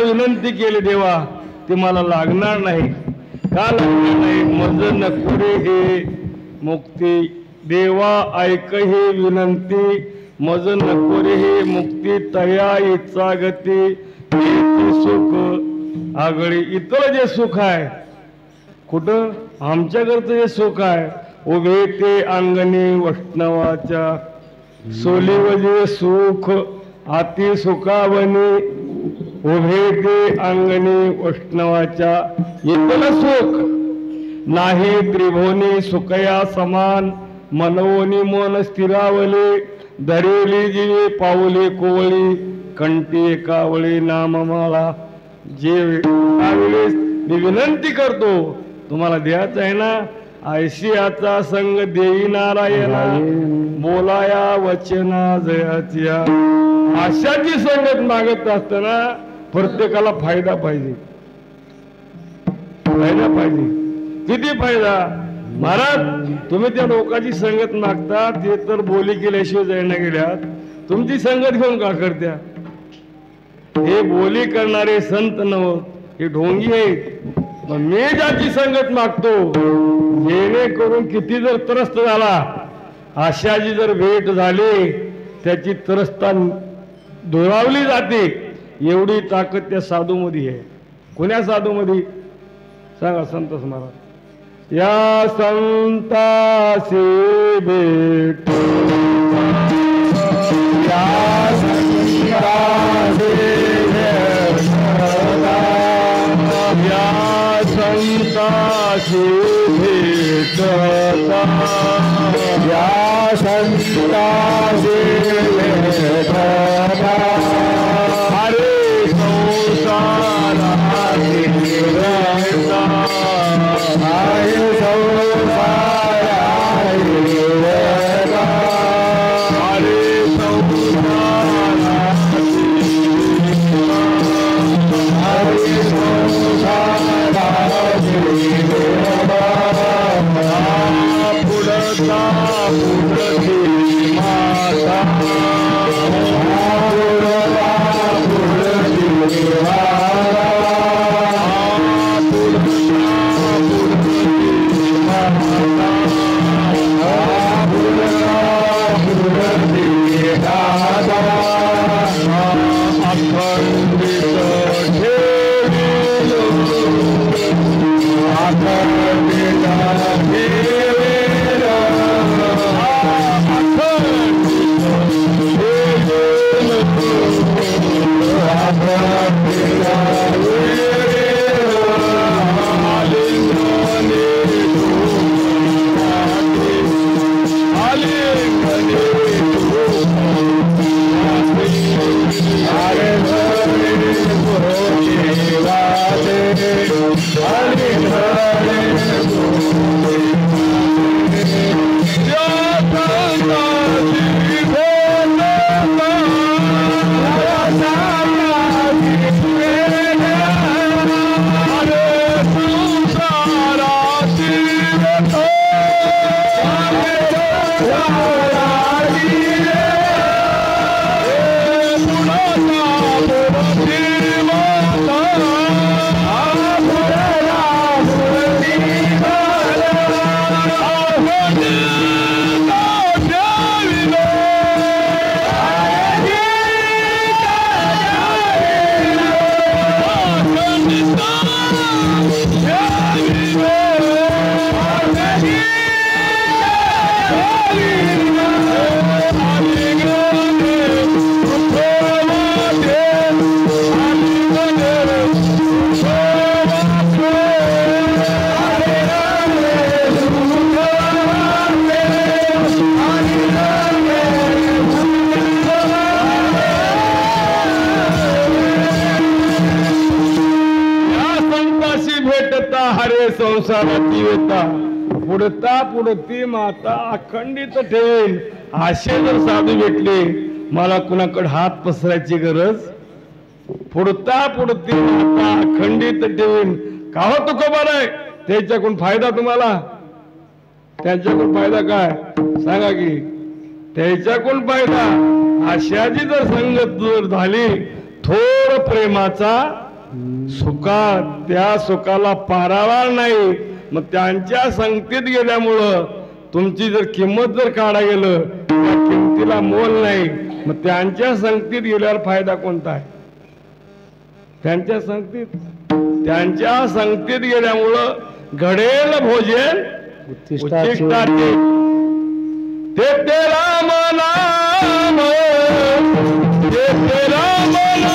विनंती केली देवा ते मला लागणार नाही का लागणार नाही मज नको रे हे मुक्ती देवा ऐक हे विनंती मज नको रे हे मुक्ती तया इच्छा गती सुख आगळी इतर जे सुख आहे कुठं आमच्याकडचं जे सुख आहे उभे ते अंगणी वैष्णवाच्या सोलीवजे सुख अति सुखावनी उभे ते अंगणी वैष्णवाच्या इतर सुख नाही त्रिभुवनी सुखया समान मनवोनी मन स्थिरावले धरेली जीवे पावले कोवळी कंठी एकावळी नाममाळा जे त्यावेळेस मी विनंती करतो तुम्हाला द्यायचं आहे ना ऐशियाचा संग देई नारायणा बोलाया वचना जयाच्या आशाची संगत मागत असताना प्रत्येकाला फायदा पाहिजे किती फायदा महाराज तुम्ही त्या लोकांची संगत मागता ते तर बोली केल्याशिवाय जायला गेल्यात तुमची संगत घेऊन का करत्या हे बोली करणारे संत नव हे ढोंगी आहेत मी ज्याची संगत मागतो जेणेकरून किती जर त्रस्त झाला आशाची जर भेट झाली त्याची त्रस्ता दुरावली जाते एवढी ताकद त्या साधू मध्ये आहे कोण्या साधू मध्ये सांगा संत महाराज या संतासी भेट या संतासी या संतासी भेटता या संतासी भेटता हरे संसारा रहता हरे संसारा रहता हरे संसारा हरे संसारा पुरता पुरती माता संसाराची येता पुढता पुढती माता अखंडित ठेवीन असे जर साधू भेटले मला कुणाकडे हात पसरायची गरज पुढता पुढती माता अखंडित ठेवीन का हो तुकोबार आहे त्याच्याकडून फायदा तुम्हाला त्यांच्याकडून फायदा काय सांगा की त्याच्याकडून फायदा अशाची जर संगत जर झाली थोड प्रेमाचा सुखात त्या सुखाला पारावार नाही मग त्यांच्या संगतीत गेल्यामुळं तुमची जर किंमत जर काढा गेलं त्या किंमतीला मोल नाही मग त्यांच्या संगतीत गेल्यावर फायदा कोणता आहे त्यांच्या संगतीत गेल्यामुळं घडेल भोजन उच्चिष्टाचे ते राम नाम ते राम नाम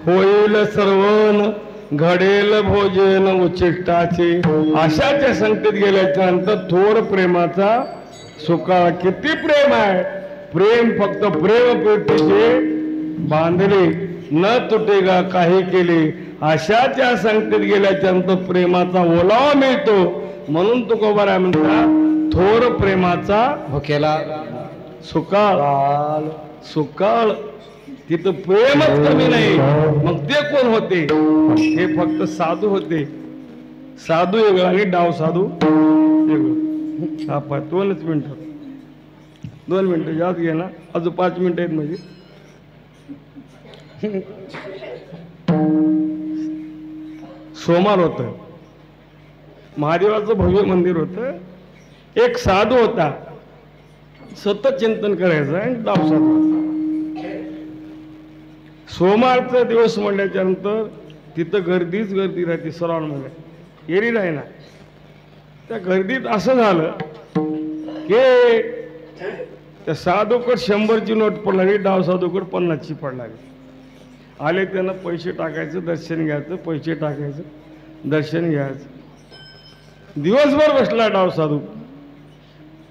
होईल सर्वन घडेल भोजन उचिष्टाचे. अशाच्या संगतीत गेल्याच्या नंतर थोर प्रेमाचा सुकाळ. किती प्रेम आहे. प्रेम फक्त प्रेम प्रीतीचे बांधले न तुटेगा काही केले. अशाच्या संगतीत गेल्याच्या नंतर प्रेमाचा ओलावा मिळतो. म्हणून तुकोबाराय म्हणतात थोर प्रेमाचा भुकेला सुकाळ. सुकाळ तिथं प्रेमच कमी नाही. मग ते कोण होते. हे फक्त साधू होते. साधू वेगळं आणि डाव साधू वेगळं. हा पाय 2च मिनिटं 2 मिनिटं जास्त घे ना. अजून 5 मिनिटं आहेत म्हणजे. सोमवार होत. महादेवाचं भव्य मंदिर होतं. एक साधू होता. सतत चिंतन करायचं आणि डाव साधू. सोमवारचा दिवस म्हणल्याच्या नंतर तिथं गर्दीच गर्दी राहते. सरावांमध्ये एरी आहे ना. त्या गर्दीत असं झालं की त्या साधूकड 100ची नोट पडली. डाव साधूकड 50ची पडली. आले त्यांना पैसे टाकायचं दर्शन घ्यायचं. पैसे टाकायचं दर्शन घ्यायचं. दिवसभर बसला डाव साधू.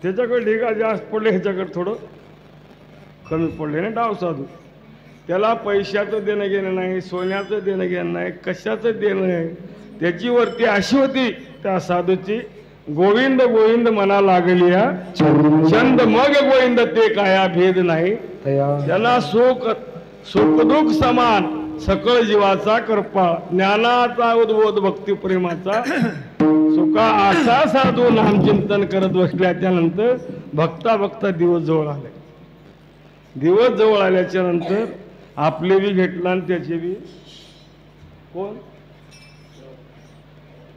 त्याच्याकडे ढिगा जास्त पडले ह्याच्याकडे थोडं कमी पडले ना. डाव साधू त्याला पैशाचं देणं घेणं नाही. सोन्याचं देणं घेणं नाही. कशाचं देणं नाही. त्याची वरती अशी होती त्या साधूची. गोविंद गोविंद म्हणा लागली या छंद मग गोविंद ते काया भेद नाही. त्याला सुख दुःख समान सकळ जीवाचा कृपा. ज्ञानाचा उद्बोध भक्ती प्रेमाचा सुका. असा साधू नामचिंतन करत बसल्या. त्यानंतर भक्ता भक्ता दिवस जवळ आले. दिवस जवळ आल्याच्या नंतर आपले बी घेतला आणि त्याचे बी. कोण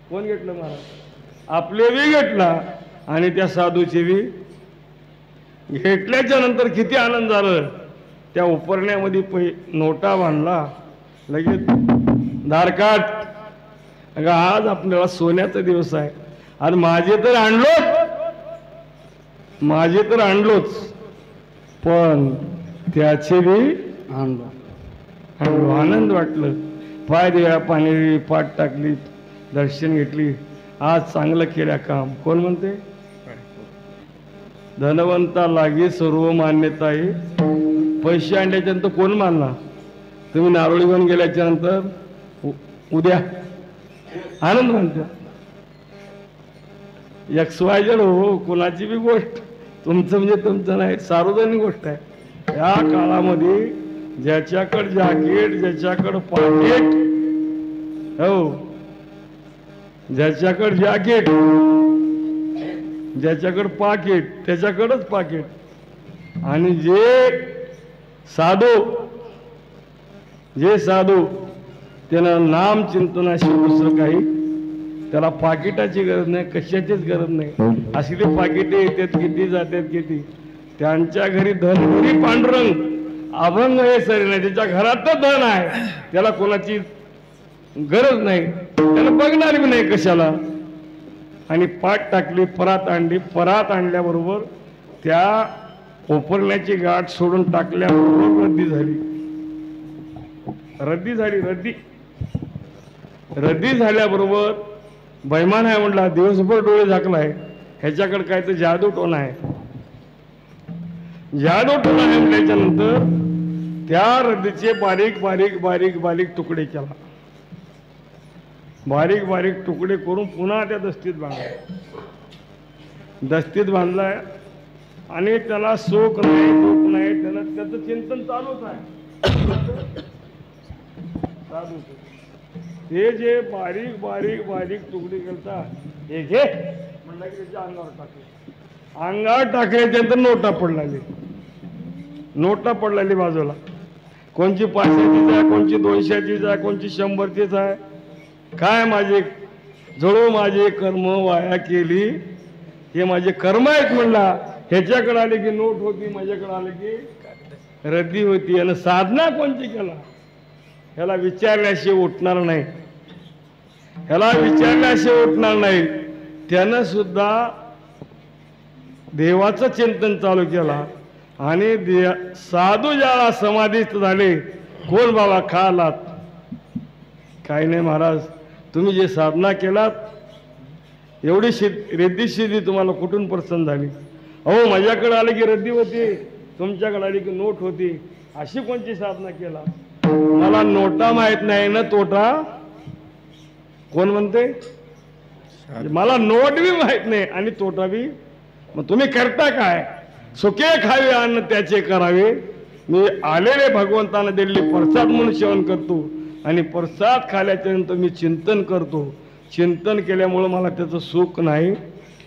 कोण घेतलं महाराज. आपले बी घेतला आणि त्या साधूचे बी घेतल्याच्या नंतर किती आनंद झाला. त्या उपरण्यामध्ये नोटा बांधला. लगेच धारकाट. अगं आज आपल्याला सोन्याचा दिवस आहे आणि माझे तर आणलोच पण त्याचे बी आणलो. आनंद वाटलं. पाय देया पाणी पाठ टाकली. दर्शन घेतली. आज चांगलं केल्या काम. कोण म्हणते. धनवंता लागे सर्व मान्यता आहे. पैसे आणल्याच्या नंतर कोण मानला. तुम्ही नारोळी घेऊन गेल्याच्या नंतर उद्या आनंद म्हणतो. XYZ हो कोणाची बी गोष्ट तुमचं म्हणजे तुमचं नाही. सार्वजनिक गोष्ट आहे. या काळामध्ये ज्याच्याकडे जॅकेट ज्याच्याकडे पाकिट हो ज्याच्याकडे जॅकेट ज्याच्याकडे पाकिट त्याच्याकडेच पाकिट. आणि जे साधू त्यानं नाम चिंतनाशी दुसरं काही त्याला पाकिटाची गरज नाही. कशाचीच गरज नाही. अशी ते पाकिटे येतात किती जातात किती. त्यांच्या घरी धन पांडुरंग अभंग हे सरी नाही. त्याच्या घरातच धन आहे. त्याला कोणाची गरज नाही. त्याला बघणार बी नाही कशाला. आणि पाठ टाकली. परात आणली. परात आणल्याबरोबर त्या कोपरण्याची गाठ सोडून टाकल्याबरोबर रद्दी झाल्याबरोबर बैमान आहे म्हटला. दिवसभर डोळे झाकलाय. ह्याच्याकडे काय तर जादू टोना आहे. जादू टोना आहे म्हटल्याच्या नंतर त्या रद्दीचे बारीक बारीक बारीक बारीक तुकडे केला. बारीक बारीक तुकडे करून पुन्हा त्या दस्तीत बांधलाय. आणि त्याला सुख नाही दुःख नाही. त्याला त्याचं चिंतन चालूच आहे. ते जे बारीक बारीक बारीक तुकडी करतात हे घे म्हणलं की त्याच्या अंगावर टाकले. अंगावर टाकल्याच्यानंतर नोटा पडलेली बाजूला. कोणची 500चीच आहे कोणची 200चीच आहे कोणची 100चीच आहे. काय माझे माझे कर्म वाया केली. हे माझे कर्म आहेत म्हणला. ह्याच्याकडे आले की नोट होती. माझ्याकडे आले की रद्दी होती. आणि साधना कोणची केला ह्याला विचारल्याशिवाय उठणार नाही. त्यानं सुद्धा देवाचं चिंतन चालू केला. आणि साधू ज्याला समाधीस्थ झाले. कोण बाबा खालात काही नाही महाराज, तुम्ही जे साधना केलात एवढी रिद्धी तुम्हाला कुठून प्रसन्न झाली? अहो माझ्याकडे आले की रद्दी होती, तुमच्याकडे आली की नोट होती. अशी कोणती साधना केला? मला नोटा माहित नाही ना तोटा कोण म्हणते? मला नोट बी माहित नाही आणि तोटा बी. मग तुम्ही करता काय? सुके खावे अन्न त्याचे करावे. मी आलेले भगवंताने दिलेली प्रसाद म्हणून सेवन करतो आणि प्रसाद खाल्याच्या नंतर मी चिंतन करतो. चिंतन केल्यामुळं मला त्याचं सुख नाही,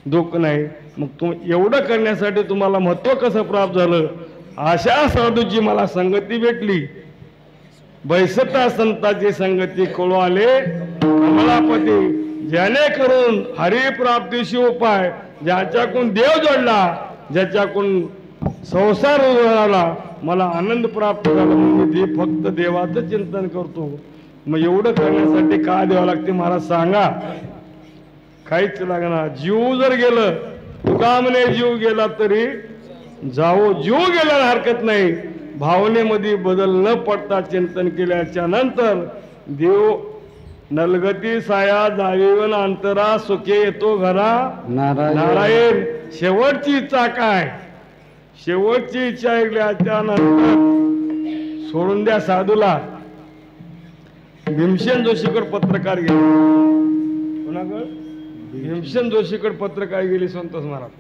दुःख नाही. मग एवढं करण्यासाठी तुम्हाला महत्त्व कसं प्राप्त झालं? अशा साधूची मला संगती भेटली. बैसता संताची संगती कळू आले कमलापती. जेणेकरून हरिप्राप्तीशी उपाय, ज्याच्याकडून देव जोडला, ज्याच्याकडून संसार उजळला, मला आनंद प्राप्त झाला. म्हणून मी फक्त देवाचं चिंतन करतो. मग एवढं करण्यासाठी काय द्यावं लागते महाराज सांगा? काहीच लागणार. जीव जर गेलं, तुका म्हणे जीव गेला तरी जाओ. जीव गेल्याला हरकत नाही. भावनेमध्ये बदल न पडता चिंतन केल्याच्या नंतर देव नलगती साया जावीवन अंतरा सुखे येतो घरा नारायण. शेवटची इच्छा काय? शेवटची इच्छा ऐकल्याच्या नंतर सोडून द्या साधूला. भीमसेन जोशीकडे पत्रकार गेले. कोणाकडे? भीमसेन जोशीकडे पत्रकार गेली संतोष महाराज.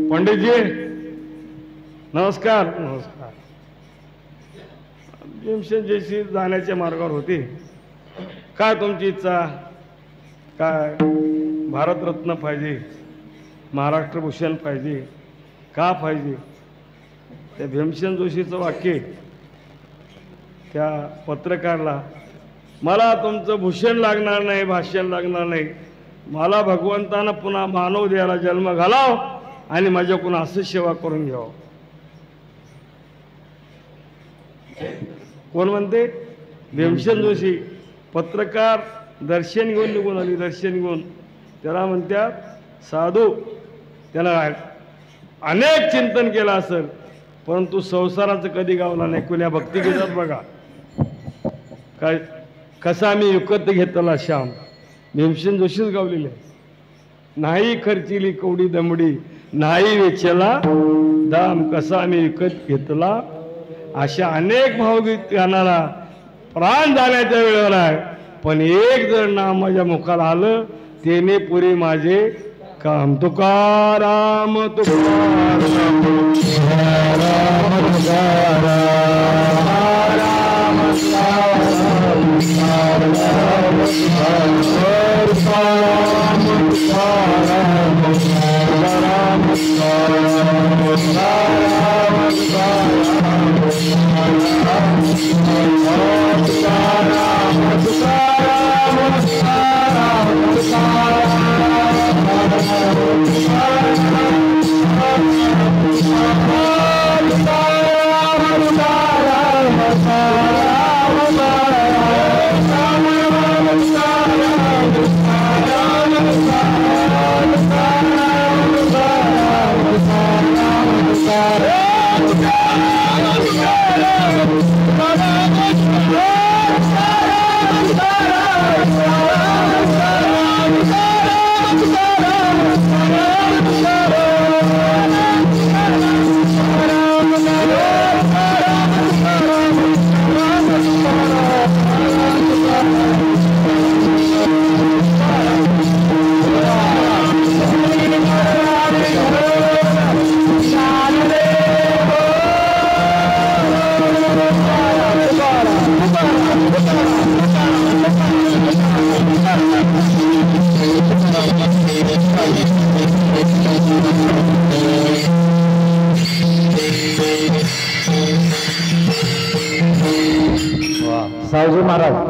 पंडितजी नमस्कार. नमस्कार. भीमसेन जोशी जाण्याच्या मार्गावर होते. काय तुमची इच्छा? काय? भारतरत्न पाहिजे, महाराष्ट्र भूषण पाहिजे. का पाहिजे? त्या भीमसेन जोशीचं वाक्य त्या पत्रकारला, मला तुमचं भूषण लागणार नाही, भाषण लागणार नाही. मला भगवंतानं पुन्हा मानव द्यायला जन्म घालाव आणि माझ्याकडून असं सेवा करून घ्यावं. कोण म्हणते? भीमसेन जोशी. पत्रकार दर्शन घेऊन निघून आली. दर्शन घेऊन त्याला म्हणतात साधू. त्याला अनेक चिंतन केलं असेल, परंतु संसाराचं कधी गावला नाही. कुण्या भक्ती घेतात बघा. काय कसा मी विकत घेतला श्याम, भीमसेन जोशीच गावलेले. नाही खर्चिली कवडी दमडी, नाही वेचला दाम, कसा मी विकत घेतला. अशा अनेक भावगीत गाणारा प्राण जाण्याच्या वेळेवर आहे. पण एक जर नाम माझ्या मुखाला आलं, तेने पुरी माझे काम. तुकाराम तुकाराम तुकाराम सावजी महाराज